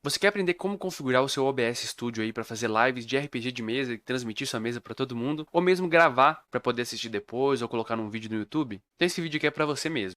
Você quer aprender como configurar o seu OBS Studio aí para fazer lives de RPG de mesa e transmitir sua mesa para todo mundo, ou mesmo gravar para poder assistir depois ou colocar num vídeo no YouTube? Então esse vídeo aqui é para você mesmo.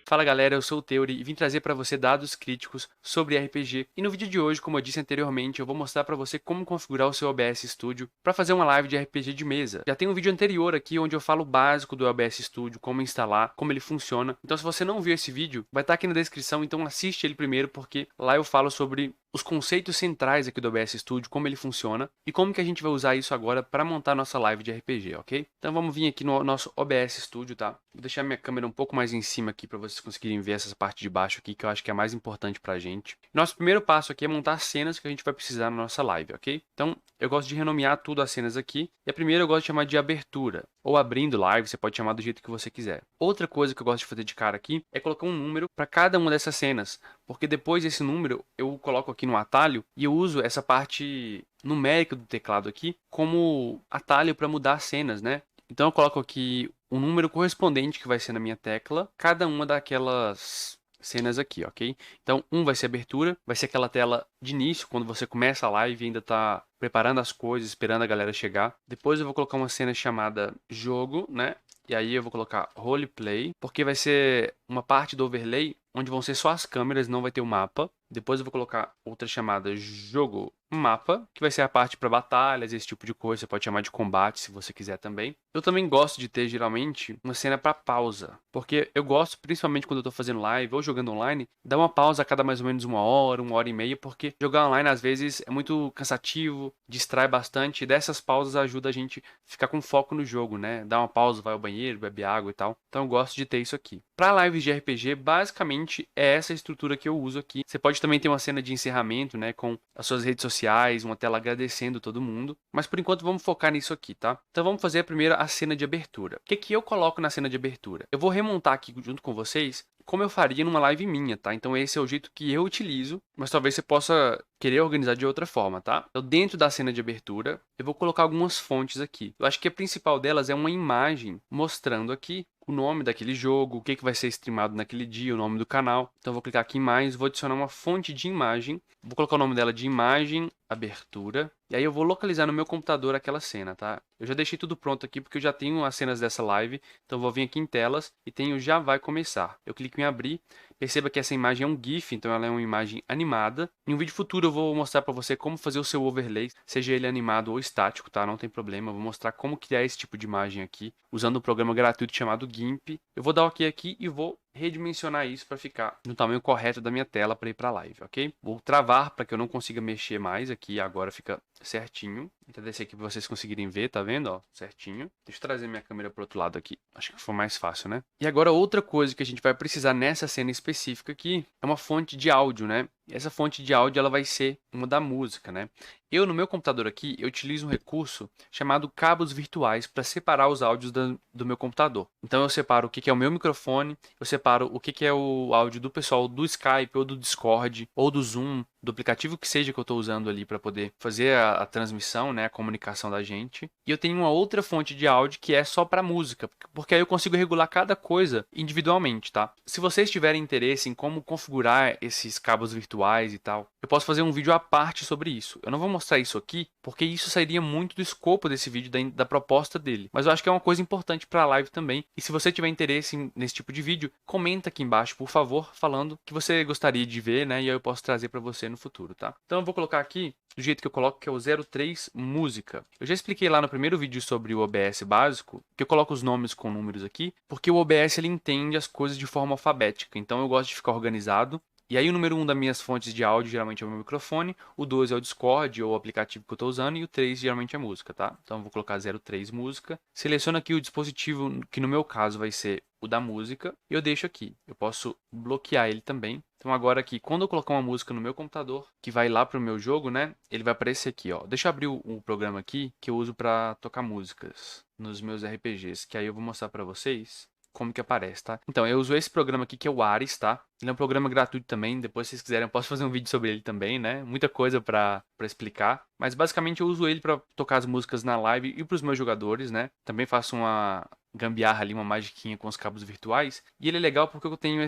Fala galera, eu sou o Theory e vim trazer para você dados críticos sobre RPG. E no vídeo de hoje, como eu disse anteriormente, eu vou mostrar para você como configurar o seu OBS Studio para fazer uma live de RPG de mesa. Já tem um vídeo anterior aqui onde eu falo o básico do OBS Studio, como instalar, como ele funciona. Então se você não viu esse vídeo, vai estar aqui na descrição, então assiste ele primeiro porque lá eu falo sobre os conceitos centrais aqui do OBS Studio, como ele funciona e como que a gente vai usar isso agora para montar nossa live de RPG, ok? Então vamos vir aqui no nosso OBS Studio, tá? Vou deixar minha câmera um pouco mais em cima aqui para vocês conseguirem ver essa parte de baixo aqui, que eu acho que é a mais importante pra gente. Nosso primeiro passo aqui é montar as cenas que a gente vai precisar na nossa live, ok? Então eu gosto de renomear tudo as cenas aqui. E a primeira eu gosto de chamar de abertura, ou abrindo live, você pode chamar do jeito que você quiser. Outra coisa que eu gosto de fazer de cara aqui é colocar um número para cada uma dessas cenas, porque depois desse número eu coloco aqui no atalho e eu uso essa parte numérica do teclado aqui como atalho para mudar as cenas, né? Então eu coloco aqui o número correspondente que vai ser na minha tecla, cada uma daquelas cenas aqui, ok? Então, vai ser abertura, vai ser aquela tela de início, quando você começa a live e ainda está preparando as coisas, esperando a galera chegar. Depois eu vou colocar uma cena chamada jogo, né? E aí eu vou colocar roleplay, porque vai ser uma parte do overlay onde vão ser só as câmeras, não vai ter o mapa. Depois eu vou colocar outra chamada jogo mapa, que vai ser a parte para batalhas, esse tipo de coisa. Você pode chamar de combate se você quiser também. Eu também gosto de ter geralmente uma cena para pausa, porque eu gosto, principalmente quando eu estou fazendo live ou jogando online, dar uma pausa a cada mais ou menos uma hora e meia, porque jogar online às vezes é muito cansativo, distrai bastante, e dessas pausas ajuda a gente a ficar com foco no jogo, né? Dá uma pausa, vai ao banheiro, bebe água e tal. Então eu gosto de ter isso aqui. Para lives de RPG, basicamente é essa estrutura que eu uso aqui. Você pode também ter uma cena de encerramento, né, com as suas redes sociais, uma tela agradecendo todo mundo. Mas por enquanto vamos focar nisso aqui, tá? Então vamos fazer primeiro a cena de abertura. O que que eu coloco na cena de abertura? Eu vou remontar aqui junto com vocês como eu faria numa live minha, tá? Então esse é o jeito que eu utilizo, mas talvez você possa querer organizar de outra forma, tá? Então dentro da cena de abertura, eu vou colocar algumas fontes aqui. Eu acho que a principal delas é uma imagem mostrando aqui o nome daquele jogo, o que vai ser streamado naquele dia, o nome do canal. Então eu vou clicar aqui em mais, vou adicionar uma fonte de imagem, vou colocar o nome dela de imagem abertura, e aí eu vou localizar no meu computador aquela cena, tá? Eu já deixei tudo pronto aqui porque eu já tenho as cenas dessa live, então eu vou vir aqui em telas e tenho já vai começar. Eu clico em abrir, perceba que essa imagem é um GIF, então ela é uma imagem animada. Em um vídeo futuro eu vou mostrar para você como fazer o seu overlay, seja ele animado ou estático, tá? Não tem problema, eu vou mostrar como criar esse tipo de imagem aqui, usando um programa gratuito chamado GIMP. Eu vou dar OK aqui e vou redimensionar isso para ficar no tamanho correto da minha tela para ir para a live, ok? Vou travar para que eu não consiga mexer mais aqui, agora fica certinho. Vou descer aqui para vocês conseguirem ver, tá vendo? Ó, certinho. Deixa eu trazer minha câmera para o outro lado aqui, acho que foi mais fácil, né? E agora outra coisa que a gente vai precisar nessa cena específica aqui é uma fonte de áudio, né? E essa fonte de áudio ela vai ser uma da música, né? Eu no meu computador aqui, eu utilizo um recurso chamado cabos virtuais para separar os áudios do meu computador. Então eu separo o que é o meu microfone, eu separo o que é o áudio do pessoal do Skype ou do Discord ou do Zoom, do aplicativo que seja que eu estou usando ali para poder fazer a transmissão, né, a comunicação da gente. E eu tenho uma outra fonte de áudio que é só para música, porque aí eu consigo regular cada coisa individualmente, tá? Se vocês tiverem interesse em como configurar esses cabos virtuais e tal, eu posso fazer um vídeo à parte sobre isso. Eu não vou mostrar isso aqui, porque isso sairia muito do escopo desse vídeo, da proposta dele. Mas eu acho que é uma coisa importante para a live também. E se você tiver interesse nesse tipo de vídeo, comenta aqui embaixo, por favor, falando que você gostaria de ver, né? E aí eu posso trazer para você no futuro, tá? Então eu vou colocar aqui do jeito que eu coloco, que é o 03 música. Eu já expliquei lá no primeiro vídeo sobre o OBS básico, que eu coloco os nomes com números aqui, porque o OBS ele entende as coisas de forma alfabética. Então eu gosto de ficar organizado. E aí o número 1 das minhas fontes de áudio geralmente é o meu microfone, o 2 é o Discord ou o aplicativo que eu estou usando e o 3 geralmente é música, tá? Então eu vou colocar 03 música. Seleciono aqui o dispositivo que no meu caso vai ser o da música e eu deixo aqui. Eu posso bloquear ele também. Então agora aqui, quando eu colocar uma música no meu computador, que vai lá para o meu jogo, né? Ele vai aparecer aqui, ó. Deixa eu abrir o programa aqui que eu uso para tocar músicas nos meus RPGs, que aí eu vou mostrar para vocês como que aparece, tá? Então, eu uso esse programa aqui que é o Ares, tá? Ele é um programa gratuito também, depois se vocês quiserem eu posso fazer um vídeo sobre ele também, né? Muita coisa para explicar, mas basicamente eu uso ele para tocar as músicas na live e para os meus jogadores, né? Também faço uma gambiarra ali, uma magiquinha com os cabos virtuais, e ele é legal porque eu tenho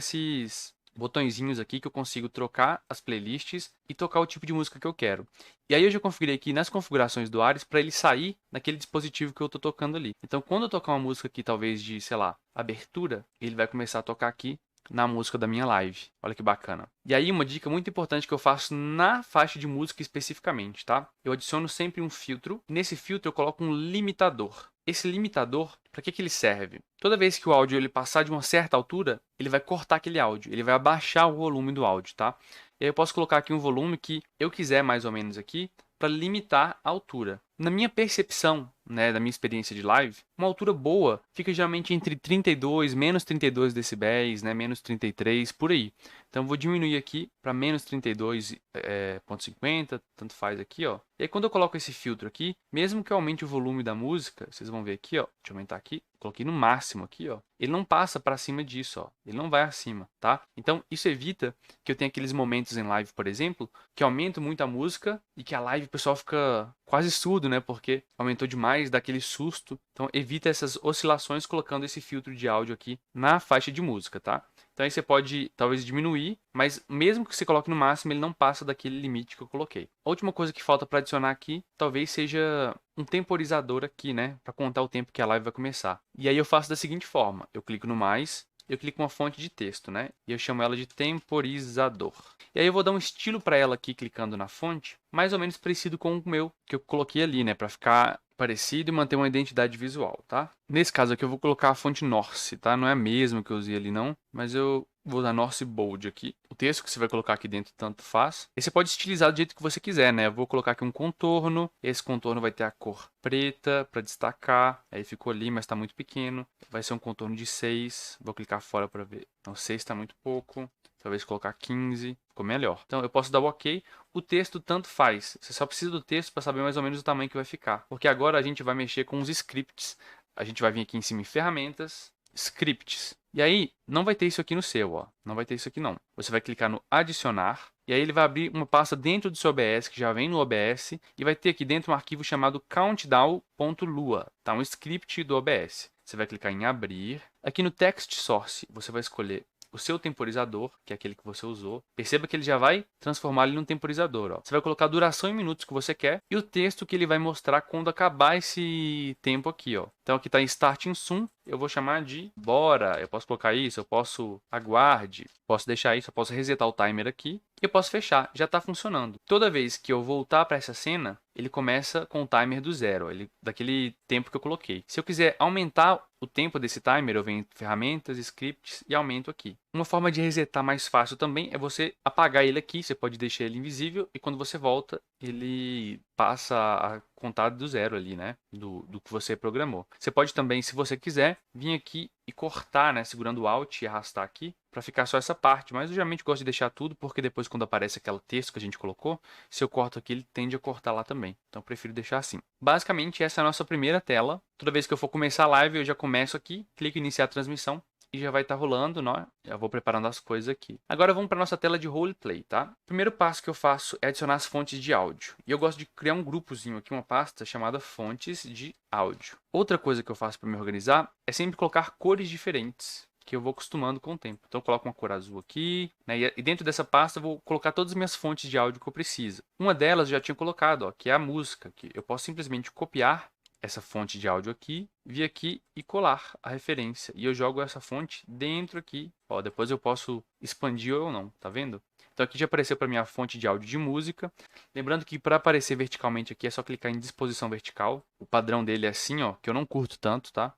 botõezinhos aqui que eu consigo trocar as playlists e tocar o tipo de música que eu quero. E aí eu já configurei aqui nas configurações do Ares para ele sair naquele dispositivo que eu estou tocando ali. Então, quando eu tocar uma música aqui, talvez de, sei lá, abertura, ele vai começar a tocar aqui na música da minha live. Olha que bacana. E aí, uma dica muito importante que eu faço na faixa de música especificamente, tá? Eu adiciono sempre um filtro. Nesse filtro eu coloco um limitador. Esse limitador, para que ele serve? Toda vez que o áudio ele passar de uma certa altura, ele vai cortar aquele áudio, ele vai abaixar o volume do áudio, tá? E aí eu posso colocar aqui um volume que eu quiser mais ou menos aqui, para limitar a altura. Na minha percepção, né, da minha experiência de live, uma altura boa fica geralmente entre 32, menos 32 decibéis, né, menos 33, por aí. Então eu vou diminuir aqui para menos 32,50, tanto faz aqui, ó. E aí quando eu coloco esse filtro aqui, mesmo que eu aumente o volume da música, vocês vão ver aqui, ó, deixa eu aumentar aqui, coloquei no máximo aqui, ó. Ele não passa para cima disso, ó. Ele não vai acima, tá? Então isso evita que eu tenha aqueles momentos em live, por exemplo, que aumento muito a música e que a live o pessoal fica quase surdo, né? Porque aumentou demais, dá aquele susto. Então evita essas oscilações colocando esse filtro de áudio aqui na faixa de música, tá? Então aí você pode talvez diminuir, mas mesmo que você coloque no máximo, ele não passa daquele limite que eu coloquei. A última coisa que falta para adicionar aqui, talvez seja um temporizador aqui, né? Para contar o tempo que a live vai começar. E aí eu faço da seguinte forma, eu clico no mais, eu clico uma fonte de texto, né? E eu chamo ela de temporizador. E aí eu vou dar um estilo para ela aqui, clicando na fonte, mais ou menos parecido com o meu, que eu coloquei ali, né? Para ficar parecido e manter uma identidade visual, tá? Nesse caso aqui eu vou colocar a fonte Norse, tá? Não é a mesma que eu usei ali não, mas eu vou usar Norse Bold aqui. O texto que você vai colocar aqui dentro tanto faz. E você pode estilizar do jeito que você quiser, né? Eu vou colocar aqui um contorno. Esse contorno vai ter a cor preta para destacar. Aí ficou ali, mas está muito pequeno. Vai ser um contorno de 6. Vou clicar fora para ver. Então 6 está muito pouco. Talvez colocar 15, ficou melhor. Então eu posso dar o OK. O texto tanto faz. Você só precisa do texto para saber mais ou menos o tamanho que vai ficar. Porque agora a gente vai mexer com os scripts. A gente vai vir aqui em cima em ferramentas, scripts. E aí não vai ter isso aqui no seu, ó. Não vai ter isso aqui não. Você vai clicar no adicionar. E aí ele vai abrir uma pasta dentro do seu OBS, que já vem no OBS. E vai ter aqui dentro um arquivo chamado countdown.lua. Tá? Um script do OBS. Você vai clicar em abrir. Aqui no text source, você vai escolher o seu temporizador, que é aquele que você usou. Perceba que ele já vai transformar ele num temporizador. Ó. Você vai colocar a duração em minutos que você quer e o texto que ele vai mostrar quando acabar esse tempo aqui. Ó. Então aqui está em Starting Soon, eu vou chamar de bora. Eu posso colocar isso, eu posso aguarde, posso deixar isso, eu posso resetar o timer aqui. E eu posso fechar, já está funcionando. Toda vez que eu voltar para essa cena, ele começa com o timer do zero, daquele tempo que eu coloquei. Se eu quiser aumentar o tempo desse timer, eu venho em ferramentas, scripts e aumento aqui. Uma forma de resetar mais fácil também é você apagar ele aqui, você pode deixar ele invisível e quando você volta, ele passa a contar do zero ali, né? Do que você programou. Você pode também, se você quiser, vir aqui e cortar, né? Segurando o Alt e arrastar aqui, para ficar só essa parte. Mas eu geralmente gosto de deixar tudo, porque depois quando aparece aquele texto que a gente colocou, se eu corto aqui, ele tende a cortar lá também. Então eu prefiro deixar assim. Basicamente, essa é a nossa primeira tela. Toda vez que eu for começar a live, eu já começo aqui, clico em iniciar a transmissão. E já vai estar rolando, né? Já vou preparando as coisas aqui. Agora vamos para nossa tela de roleplay, tá? O primeiro passo que eu faço é adicionar as fontes de áudio. E eu gosto de criar um grupozinho aqui, uma pasta chamada fontes de áudio. Outra coisa que eu faço para me organizar é sempre colocar cores diferentes, que eu vou acostumando com o tempo. Então eu coloco uma cor azul aqui, né? E dentro dessa pasta eu vou colocar todas as minhas fontes de áudio que eu preciso. Uma delas eu já tinha colocado, ó, que é a música, que eu posso simplesmente copiar essa fonte de áudio aqui, vir aqui e colar a referência. E eu jogo essa fonte dentro aqui. Ó, depois eu posso expandir ou não, tá vendo? Então aqui já apareceu para mim a fonte de áudio de música. Lembrando que para aparecer verticalmente aqui é só clicar em disposição vertical. O padrão dele é assim, ó, que eu não curto tanto, tá?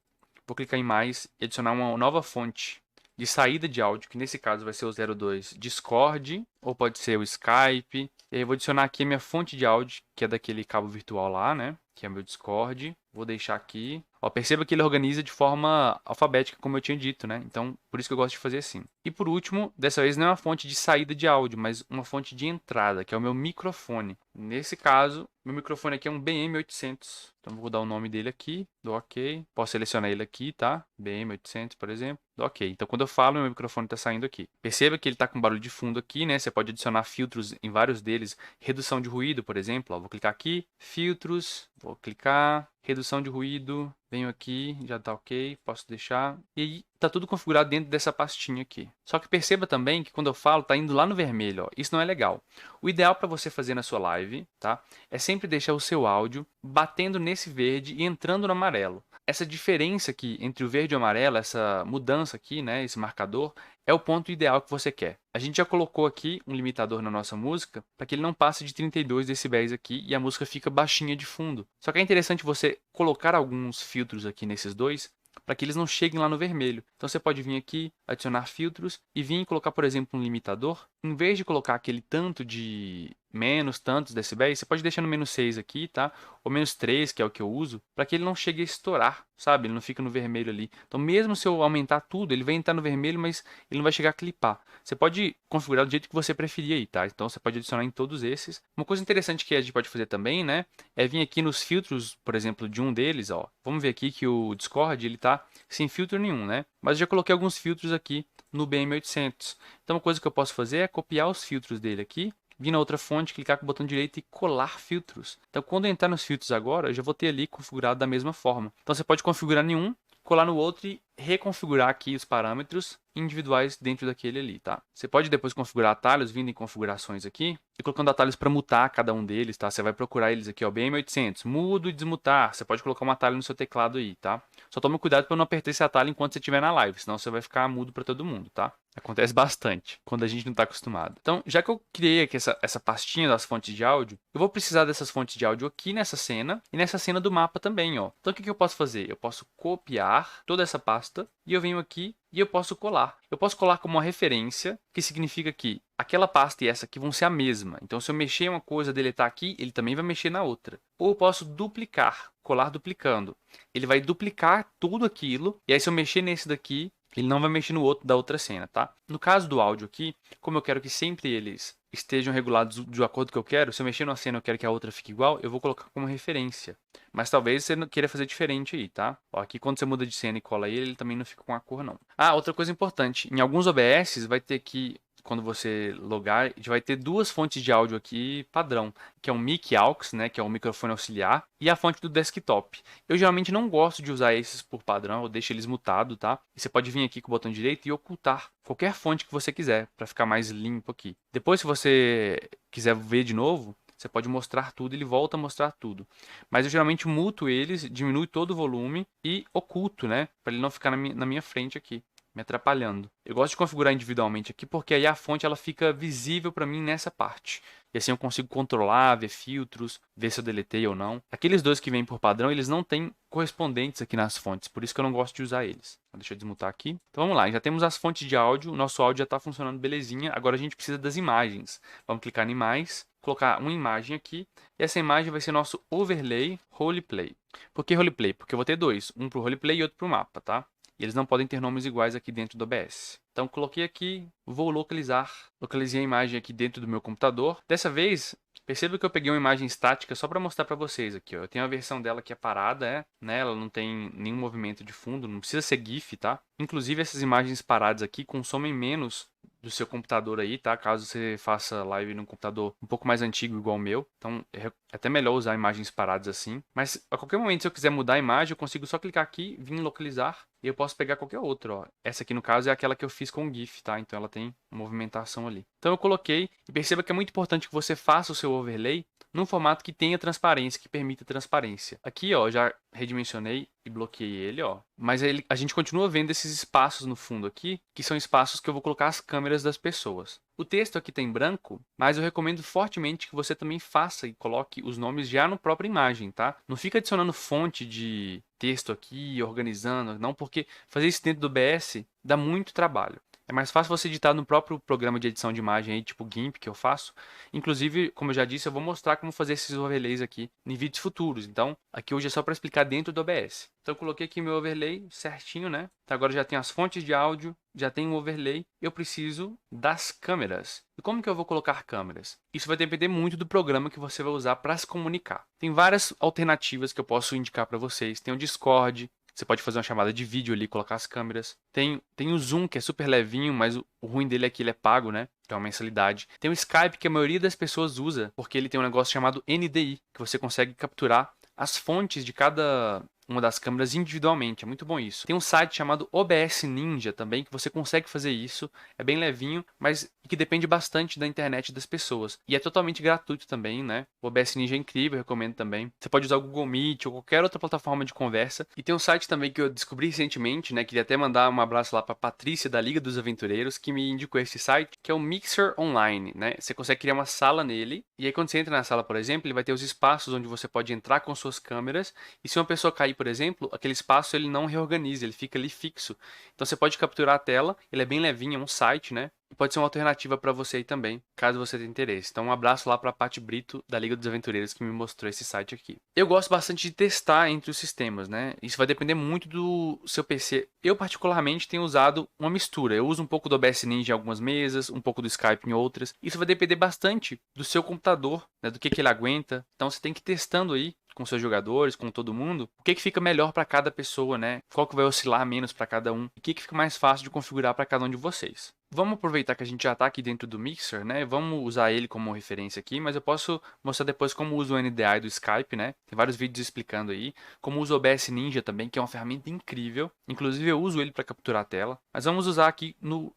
Vou clicar em mais e adicionar uma nova fonte de saída de áudio, que nesse caso vai ser o 02 Discord, ou pode ser o Skype. E aí eu vou adicionar aqui a minha fonte de áudio, que é daquele cabo virtual lá, né? Que é meu Discord. Vou deixar aqui. Ó, perceba que ele organiza de forma alfabética, como eu tinha dito, né? Então, por isso que eu gosto de fazer assim. E por último, dessa vez não é uma fonte de saída de áudio, mas uma fonte de entrada, que é o meu microfone. Nesse caso, meu microfone aqui é um BM800. Então, vou dar o nome dele aqui, dou OK. Posso selecionar ele aqui, tá? BM800, por exemplo. Dou OK. Então, quando eu falo, meu microfone está saindo aqui. Perceba que ele está com barulho de fundo aqui, né? Você pode adicionar filtros em vários deles. Redução de ruído, por exemplo. Ó, vou clicar aqui, filtros, vou clicar, redução de ruído. Venho aqui, já está OK, posso deixar. E aí, tá tudo configurado dentro dessa pastinha aqui. Só que perceba também que quando eu falo, tá indo lá no vermelho, ó. Isso não é legal. O ideal para você fazer na sua live, tá? É sempre deixar o seu áudio batendo nesse verde e entrando no amarelo. Essa diferença aqui entre o verde e o amarelo, essa mudança aqui, né, esse marcador, é o ponto ideal que você quer. A gente já colocou aqui um limitador na nossa música para que ele não passe de 32 decibéis aqui e a música fica baixinha de fundo. Só que é interessante você colocar alguns filtros aqui nesses dois para que eles não cheguem lá no vermelho. Então você pode vir aqui, adicionar filtros e vir colocar, por exemplo, um limitador. Em vez de colocar aquele tanto de menos tantos decibéis, você pode deixar no menos 6 aqui, tá? Ou menos 3, que é o que eu uso, para que ele não chegue a estourar, sabe? Ele não fica no vermelho ali. Então mesmo se eu aumentar tudo, ele vai entrar no vermelho, mas ele não vai chegar a clipar. Você pode configurar do jeito que você preferir aí, tá? Então você pode adicionar em todos esses. Uma coisa interessante que a gente pode fazer também, né? É vir aqui nos filtros, por exemplo, de um deles, ó. Vamos ver aqui que o Discord, ele tá sem filtro nenhum, né? Mas eu já coloquei alguns filtros aqui no BM800. Então uma coisa que eu posso fazer é copiar os filtros dele aqui, vir na outra fonte, clicar com o botão direito e colar filtros. Então quando eu entrar nos filtros agora, eu já vou ter ali configurado da mesma forma. Então você pode configurar em um, colar no outro e reconfigurar aqui os parâmetros individuais dentro daquele ali, tá? Você pode depois configurar atalhos, vindo em configurações aqui, e colocando atalhos para mutar cada um deles, tá? Você vai procurar eles aqui, ó, BM800, mudo e desmutar. Você pode colocar um atalho no seu teclado aí, tá? Só tome cuidado para não apertar esse atalho enquanto você estiver na live, senão você vai ficar mudo para todo mundo, tá? Acontece bastante quando a gente não está acostumado. Então, já que eu criei aqui essa pastinha das fontes de áudio, eu vou precisar dessas fontes de áudio aqui nessa cena e nessa cena do mapa também, ó. Então, o que eu posso fazer? Eu posso copiar toda essa pasta e eu venho aqui e eu posso colar. Eu posso colar como uma referência, que significa que aquela pasta e essa aqui vão ser a mesma. Então, se eu mexer em uma coisa, deletar aqui, ele também vai mexer na outra. Ou eu posso duplicar, colar duplicando. Ele vai duplicar tudo aquilo, e aí se eu mexer nesse daqui, ele não vai mexer no outro da outra cena, tá? No caso do áudio aqui, como eu quero que sempre eles estejam regulados de acordo com o que eu quero, se eu mexer numa cena e eu quero que a outra fique igual, eu vou colocar como referência. Mas talvez você não queira fazer diferente aí, tá? Ó, aqui quando você muda de cena e cola ele também não fica com a cor, não. Ah, outra coisa importante. Em alguns OBS vai ter que, quando você logar, a gente vai ter duas fontes de áudio aqui padrão, que é um mic aux, né, que é um microfone auxiliar, e a fonte do desktop. Eu geralmente não gosto de usar esses por padrão, eu deixo eles mutados, tá? E você pode vir aqui com o botão direito e ocultar qualquer fonte que você quiser, para ficar mais limpo aqui. Depois, se você quiser ver de novo, você pode mostrar tudo, ele volta a mostrar tudo. Mas eu geralmente muto eles, diminuo todo o volume e oculto, né? Para ele não ficar na minha frente aqui, me atrapalhando. Eu gosto de configurar individualmente aqui, porque aí a fonte ela fica visível para mim nessa parte. E assim eu consigo controlar, ver filtros, ver se eu deletei ou não. Aqueles dois que vêm por padrão, eles não têm correspondentes aqui nas fontes, por isso que eu não gosto de usar eles. Deixa eu desmutar aqui. Então vamos lá, já temos as fontes de áudio, o nosso áudio já está funcionando belezinha. Agora a gente precisa das imagens. Vamos clicar em mais, colocar uma imagem aqui. E essa imagem vai ser nosso overlay roleplay. Por que roleplay? Porque eu vou ter dois, um para o roleplay e outro para o mapa, tá? E eles não podem ter nomes iguais aqui dentro do OBS. Então, coloquei aqui, vou localizar. Localizei a imagem aqui dentro do meu computador. Dessa vez, perceba que eu peguei uma imagem estática só para mostrar para vocês aqui. Ó. Eu tenho a versão dela que é parada, né? Ela não tem nenhum movimento de fundo, não precisa ser GIF, tá? Inclusive, essas imagens paradas aqui consomem menos do seu computador aí, tá? Caso você faça live num computador um pouco mais antigo igual o meu. Então, é até melhor usar imagens paradas assim. Mas, a qualquer momento, se eu quiser mudar a imagem, eu consigo só clicar aqui, vir em localizar. E eu posso pegar qualquer outra, ó. Essa aqui, no caso, é aquela que eu fiz com o GIF, tá? Então, ela tem movimentação ali. Então, eu coloquei. E perceba que é muito importante que você faça o seu overlay num formato que tenha transparência, que permita transparência. Aqui, ó, já redimensionei e bloqueei ele, ó. Mas a gente continua vendo esses espaços no fundo aqui, que são espaços que eu vou colocar as câmeras das pessoas. O texto aqui tem branco, mas eu recomendo fortemente que você também faça e coloque os nomes já na própria imagem, tá? Não fica adicionando fonte de texto aqui, organizando, não, porque fazer isso dentro do OBS dá muito trabalho. É mais fácil você editar no próprio programa de edição de imagem aí, tipo GIMP, que eu faço. Inclusive, como eu já disse, eu vou mostrar como fazer esses overlays aqui em vídeos futuros. Então, aqui hoje é só para explicar dentro do OBS. Então, eu coloquei aqui meu overlay certinho, né? Então, agora já tem as fontes de áudio, já tem o overlay. Eu preciso das câmeras. E como que eu vou colocar câmeras? Isso vai depender muito do programa que você vai usar para se comunicar. Tem várias alternativas que eu posso indicar para vocês. Tem o Discord. Você pode fazer uma chamada de vídeo ali, colocar as câmeras. Tem o Zoom, que é super levinho, mas o ruim dele é que ele é pago, né? Tem uma mensalidade. Tem o Skype, que a maioria das pessoas usa, porque ele tem um negócio chamado NDI, que você consegue capturar as fontes de cada uma das câmeras individualmente. É muito bom isso. Tem um site chamado OBS Ninja também, que você consegue fazer isso. É bem levinho, mas que depende bastante da internet das pessoas. E é totalmente gratuito também, né? O OBS Ninja é incrível, eu recomendo também. Você pode usar o Google Meet ou qualquer outra plataforma de conversa. E tem um site também que eu descobri recentemente, né? Queria até mandar um abraço lá para Patrícia da Liga dos Aventureiros, que me indicou esse site, que é o Mixer Online, né? Você consegue criar uma sala nele, e aí quando você entra na sala, por exemplo, ele vai ter os espaços onde você pode entrar com suas câmeras, e se uma pessoa cair, por exemplo, aquele espaço ele não reorganiza, ele fica ali fixo. Então você pode capturar a tela, ele é bem levinho, é um site, né? E pode ser uma alternativa para você aí também, caso você tenha interesse. Então um abraço lá para a Paty Brito, da Liga dos Aventureiros, que me mostrou esse site aqui. Eu gosto bastante de testar entre os sistemas, né? Isso vai depender muito do seu PC. Eu particularmente tenho usado uma mistura. Eu uso um pouco do OBS Ninja em algumas mesas, um pouco do Skype em outras. Isso vai depender bastante do seu computador, né? Do que ele aguenta. Então você tem que ir testando aí com seus jogadores, com todo mundo, o que fica melhor para cada pessoa, né? Qual que vai oscilar menos para cada um? E o que fica mais fácil de configurar para cada um de vocês? Vamos aproveitar que a gente já está aqui dentro do Mixer, né? Vamos usar ele como referência aqui, mas eu posso mostrar depois como uso o NDI do Skype, né? Tem vários vídeos explicando aí. Como uso o OBS Ninja também, que é uma ferramenta incrível. Inclusive eu uso ele para capturar a tela. Mas vamos usar aqui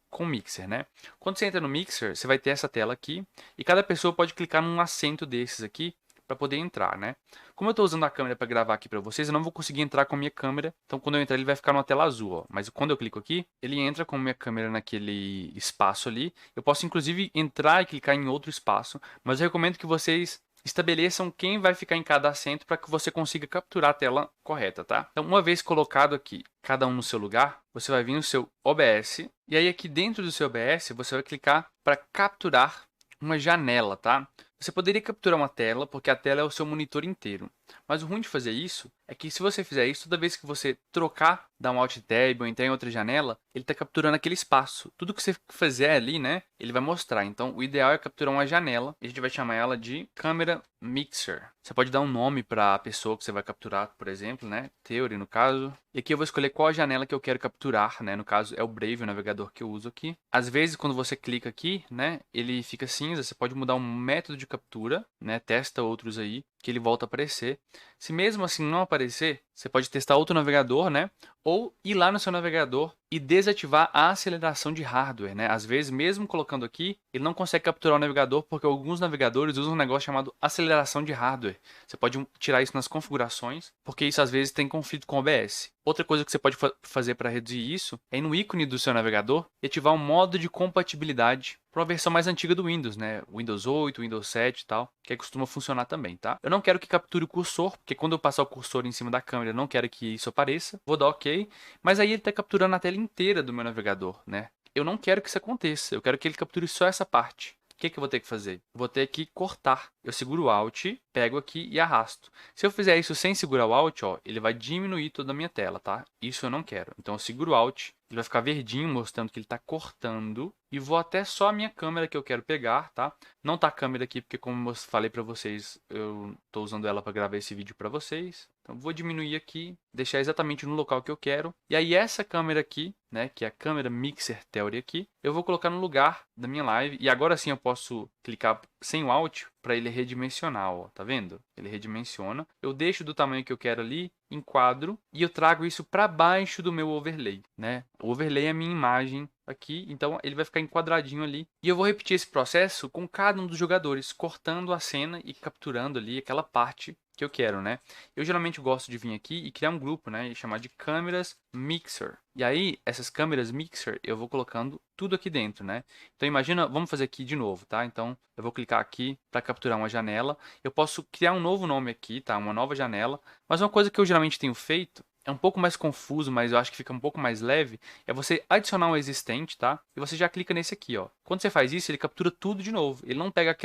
com o Mixer, né? Quando você entra no Mixer, você vai ter essa tela aqui. E cada pessoa pode clicar num assento desses aqui para poder entrar, né? Como eu estou usando a câmera para gravar aqui para vocês, eu não vou conseguir entrar com a minha câmera. Então, quando eu entrar, ele vai ficar numa tela azul, ó. Mas quando eu clico aqui, ele entra com a minha câmera naquele espaço ali. Eu posso, inclusive, entrar e clicar em outro espaço. Mas eu recomendo que vocês estabeleçam quem vai ficar em cada assento para que você consiga capturar a tela correta, tá? Então, uma vez colocado aqui, cada um no seu lugar, você vai vir no seu OBS. E aí, aqui dentro do seu OBS, você vai clicar para capturar uma janela, tá? Você poderia capturar uma tela, porque a tela é o seu monitor inteiro. Mas o ruim de fazer isso é que se você fizer isso, toda vez que você trocar, dar um Alt Tab ou entrar em outra janela, ele está capturando aquele espaço. Tudo que você fizer ali, né, ele vai mostrar. Então, o ideal é capturar uma janela. E a gente vai chamar ela de câmera Mixer. Você pode dar um nome para a pessoa que você vai capturar, por exemplo, né, Theory no caso. E aqui eu vou escolher qual a janela que eu quero capturar, né, no caso é o Brave, o navegador que eu uso aqui. Às vezes, quando você clica aqui, né, ele fica cinza. Você pode mudar um método de captura, né, testa outros aí, que ele volta a aparecer. Se mesmo assim não aparecer, você pode testar outro navegador, né? Ou ir lá no seu navegador e desativar a aceleração de hardware, né? Às vezes, mesmo colocando aqui, ele não consegue capturar o navegador porque alguns navegadores usam um negócio chamado aceleração de hardware. Você pode tirar isso nas configurações, porque isso às vezes tem conflito com o OBS. Outra coisa que você pode fazer para reduzir isso é ir no ícone do seu navegador e ativar um modo de compatibilidade para uma versão mais antiga do Windows, né? Windows 8, Windows 7 e tal, que costuma funcionar também, tá? Eu não quero que capture o cursor, porque quando eu passar o cursor em cima da câmera, eu não quero que isso apareça. Vou dar OK, mas aí ele está capturando a tela inteira do meu navegador, né? Eu não quero que isso aconteça, eu quero que ele capture só essa parte. O que eu vou ter que fazer? Vou ter que cortar. Eu seguro o Alt, pego aqui e arrasto. Se eu fizer isso sem segurar o Alt, ó, ele vai diminuir toda a minha tela, tá? Isso eu não quero. Então eu seguro o Alt, ele vai ficar verdinho, mostrando que ele está cortando. E vou até só a minha câmera que eu quero pegar, tá? Não tá a câmera aqui, porque como eu falei para vocês, eu estou usando ela para gravar esse vídeo para vocês. Então vou diminuir aqui, deixar exatamente no local que eu quero. E aí essa câmera aqui, né, que é a câmera Mixer Theory aqui, eu vou colocar no lugar da minha live. E agora sim eu posso clicar sem o Alt para ele redimensionar, ó, tá vendo? Ele redimensiona. Eu deixo do tamanho que eu quero ali, enquadro e eu trago isso para baixo do meu overlay, né? O overlay é a minha imagem aqui, então ele vai ficar enquadradinho ali. E eu vou repetir esse processo com cada um dos jogadores, cortando a cena e capturando ali aquela parte que eu quero, né? Eu geralmente gosto de vir aqui e criar um grupo, né? E chamar de câmeras Mixer. E aí, essas câmeras Mixer, eu vou colocando tudo aqui dentro, né? Então imagina, vamos fazer aqui de novo, tá? Então eu vou clicar aqui para capturar uma janela. Eu posso criar um novo nome aqui, tá? Uma nova janela. Mas uma coisa que eu geralmente tenho feito, é um pouco mais confuso, mas eu acho que fica um pouco mais leve, é você adicionar um existente, tá? E você já clica nesse aqui, ó. Quando você faz isso, ele captura tudo de novo. Ele não pega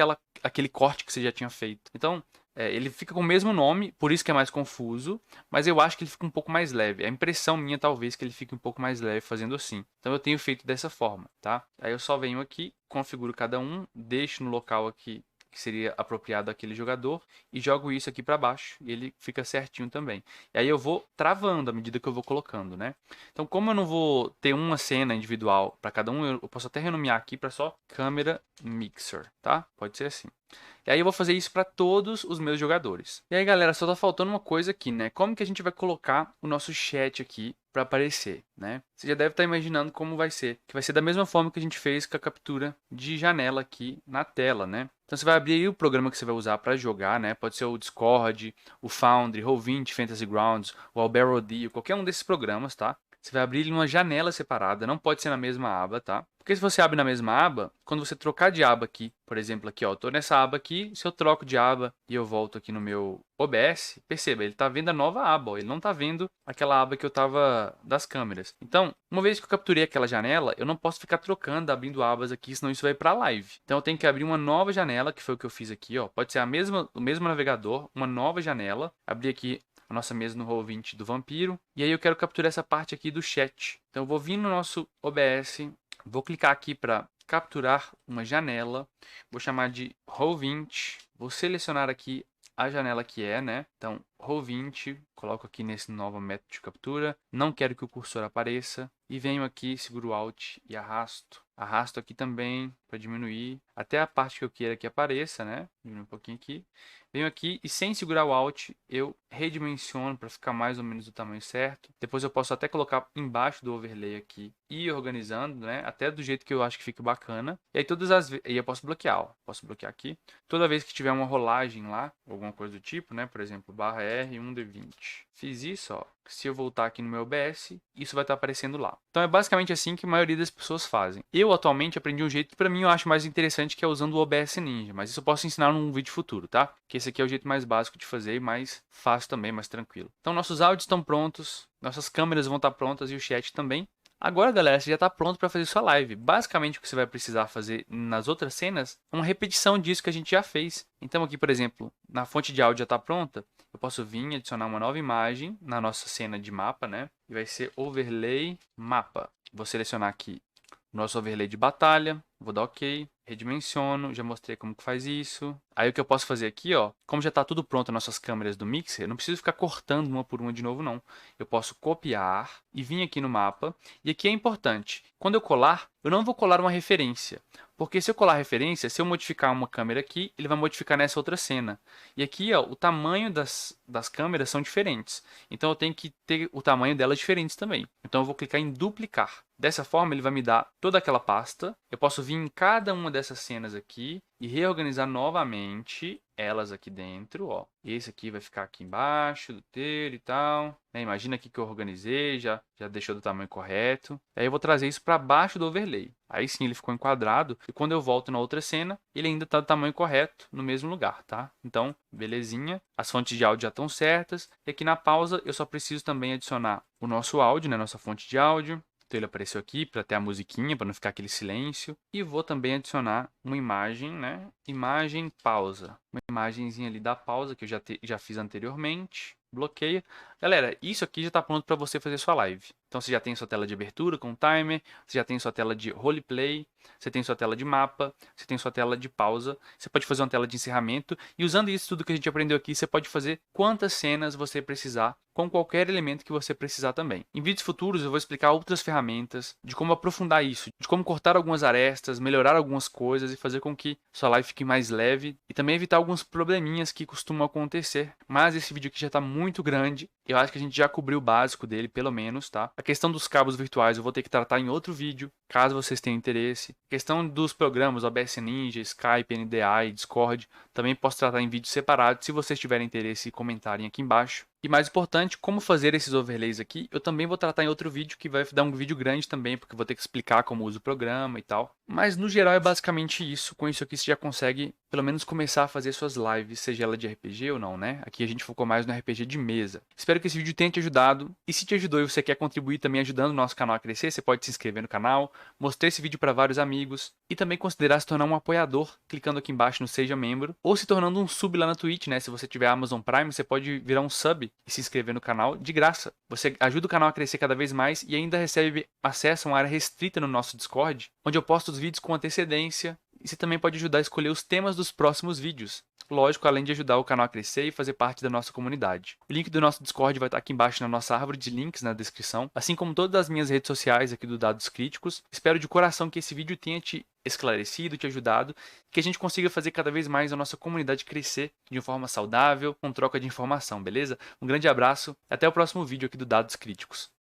aquele corte que você já tinha feito. Então, ele fica com o mesmo nome, por isso que é mais confuso, mas eu acho que ele fica um pouco mais leve. É a impressão minha, talvez, que ele fique um pouco mais leve fazendo assim. Então eu tenho feito dessa forma, tá? Aí eu só venho aqui, configuro cada um, deixo no local aqui que seria apropriado àquele jogador, e jogo isso aqui para baixo, e ele fica certinho também. E aí eu vou travando à medida que eu vou colocando, né? Então, como eu não vou ter uma cena individual para cada um, eu posso até renomear aqui para só câmera mixer, tá? Pode ser assim. E aí eu vou fazer isso para todos os meus jogadores. E aí, galera, só tá faltando uma coisa aqui, né? Como que a gente vai colocar o nosso chat aqui para aparecer, né? Você já deve estar imaginando como vai ser. Que vai ser da mesma forma que a gente fez com a captura de janela aqui na tela, né? Então você vai abrir aí o programa que você vai usar para jogar, né? Pode ser o Discord, o Foundry, Roll20, Fantasy Grounds, o Albedo, qualquer um desses programas, tá? Você vai abrir ele numa janela separada, não pode ser na mesma aba, tá? Porque se você abre na mesma aba, quando você trocar de aba aqui, por exemplo, aqui, ó, eu tô nessa aba aqui, se eu troco de aba e eu volto aqui no meu OBS, perceba, ele tá vendo a nova aba, ó, ele não tá vendo aquela aba que eu tava das câmeras. Então, uma vez que eu capturei aquela janela, eu não posso ficar trocando, abrindo abas aqui, senão isso vai para live. Então eu tenho que abrir uma nova janela, que foi o que eu fiz aqui, ó. Pode ser o mesmo navegador, uma nova janela, abrir aqui a nossa mesa no Roll20 do Vampiro. E aí eu quero capturar essa parte aqui do chat. Então eu vou vir no nosso OBS, vou clicar aqui para capturar uma janela. Vou chamar de Roll20. Vou selecionar aqui a janela que é, né? Então, Roll20, coloco aqui nesse novo método de captura. Não quero que o cursor apareça. E venho aqui, seguro o Alt e arrasto. Arrasto aqui também para diminuir até a parte que eu queira que apareça, né? Diminuir um pouquinho aqui. Venho aqui e sem segurar o Alt, eu redimensiono para ficar mais ou menos do tamanho certo. Depois eu posso até colocar embaixo do overlay aqui e ir organizando, né? Até do jeito que eu acho que fica bacana. E aí todas as vezes, eu posso bloquear, ó. Posso bloquear aqui. Toda vez que tiver uma rolagem lá, alguma coisa do tipo, né? Por exemplo, /R1D20. Fiz isso, ó. Se eu voltar aqui no meu OBS, isso vai estar aparecendo lá. Então é basicamente assim que a maioria das pessoas fazem. Eu atualmente aprendi um jeito que para mim eu acho mais interessante, que é usando o OBS Ninja, mas isso eu posso ensinar num vídeo futuro, tá? Que esse aqui é o jeito mais básico de fazer e mais fácil também, mais tranquilo. Então nossos áudios estão prontos, nossas câmeras vão estar prontas e o chat também. Agora, galera, você já está pronto para fazer sua live. Basicamente, o que você vai precisar fazer nas outras cenas é uma repetição disso que a gente já fez. Então, aqui, por exemplo, na fonte de áudio já está pronta. Eu posso vir e adicionar uma nova imagem na nossa cena de mapa, né? E vai ser overlay mapa. Vou selecionar aqui o nosso overlay de batalha. Vou dar OK. Redimensiono, já mostrei como que faz isso. Aí o que eu posso fazer aqui, ó, como já está tudo pronto nas nossas câmeras do Mixer, eu não preciso ficar cortando uma por uma de novo, não. Eu posso copiar e vir aqui no mapa. E aqui é importante, quando eu colar, eu não vou colar uma referência. Porque se eu colar referência, se eu modificar uma câmera aqui, ele vai modificar nessa outra cena. E aqui, ó, o tamanho das câmeras são diferentes. Então eu tenho que ter o tamanho delas diferentes também. Então eu vou clicar em duplicar. Dessa forma, ele vai me dar toda aquela pasta. Eu posso vir em cada uma dessas cenas aqui e reorganizar novamente elas aqui dentro, ó. Esse aqui vai ficar aqui embaixo do dele e tal. Imagina aqui que eu organizei, já deixou do tamanho correto. Aí eu vou trazer isso para baixo do overlay. Aí sim ele ficou enquadrado. E quando eu volto na outra cena, ele ainda está do tamanho correto, no mesmo lugar, tá? Então, belezinha. As fontes de áudio já estão certas. E aqui na pausa, eu só preciso também adicionar o nosso áudio, né? Nossa fonte de áudio. Então ele apareceu aqui para ter a musiquinha, para não ficar aquele silêncio. E vou também adicionar uma imagem, né? Imagem pausa. Uma imagenzinha ali da pausa que eu já fiz anteriormente. Bloqueia. Galera, isso aqui já está pronto para você fazer sua live. Então você já tem sua tela de abertura com timer, você já tem sua tela de roleplay, você tem sua tela de mapa, você tem sua tela de pausa, você pode fazer uma tela de encerramento e usando isso tudo que a gente aprendeu aqui, você pode fazer quantas cenas você precisar com qualquer elemento que você precisar também. Em vídeos futuros eu vou explicar outras ferramentas, de como aprofundar isso, de como cortar algumas arestas, melhorar algumas coisas e fazer com que sua live fique mais leve e também evitar alguns probleminhas que costumam acontecer. Mas esse vídeo aqui já está muito grande, eu acho que a gente já cobriu o básico dele, pelo menos, tá? A questão dos cabos virtuais eu vou ter que tratar em outro vídeo, caso vocês tenham interesse. A questão dos programas OBS Ninja, Skype, NDI, Discord, também posso tratar em vídeos separados, se vocês tiverem interesse e comentarem aqui embaixo. E mais importante, como fazer esses overlays aqui, eu também vou tratar em outro vídeo, que vai dar um vídeo grande também, porque eu vou ter que explicar como usa o programa e tal. Mas no geral é basicamente isso. Com isso aqui você já consegue, pelo menos, começar a fazer suas lives, seja ela de RPG ou não, né? Aqui a gente focou mais no RPG de mesa. Espero que esse vídeo tenha te ajudado. E se te ajudou e você quer contribuir também ajudando o nosso canal a crescer, você pode se inscrever no canal, mostrar esse vídeo para vários amigos e também considerar se tornar um apoiador, clicando aqui embaixo no Seja Membro, ou se tornando um sub lá na Twitch, né? Se você tiver Amazon Prime, você pode virar um sub e se inscrever no canal de graça. Você ajuda o canal a crescer cada vez mais e ainda recebe acesso a uma área restrita no nosso Discord, onde eu posto os vídeos com antecedência E você também pode ajudar a escolher os temas dos próximos vídeos. Lógico, além de ajudar o canal a crescer e fazer parte da nossa comunidade. O link do nosso Discord vai estar aqui embaixo na nossa árvore de links na descrição, assim como todas as minhas redes sociais aqui do Dados Críticos. Espero de coração que esse vídeo tenha te esclarecido, te ajudado, que a gente consiga fazer cada vez mais a nossa comunidade crescer de uma forma saudável, com troca de informação, beleza? Um grande abraço, até o próximo vídeo aqui do Dados Críticos.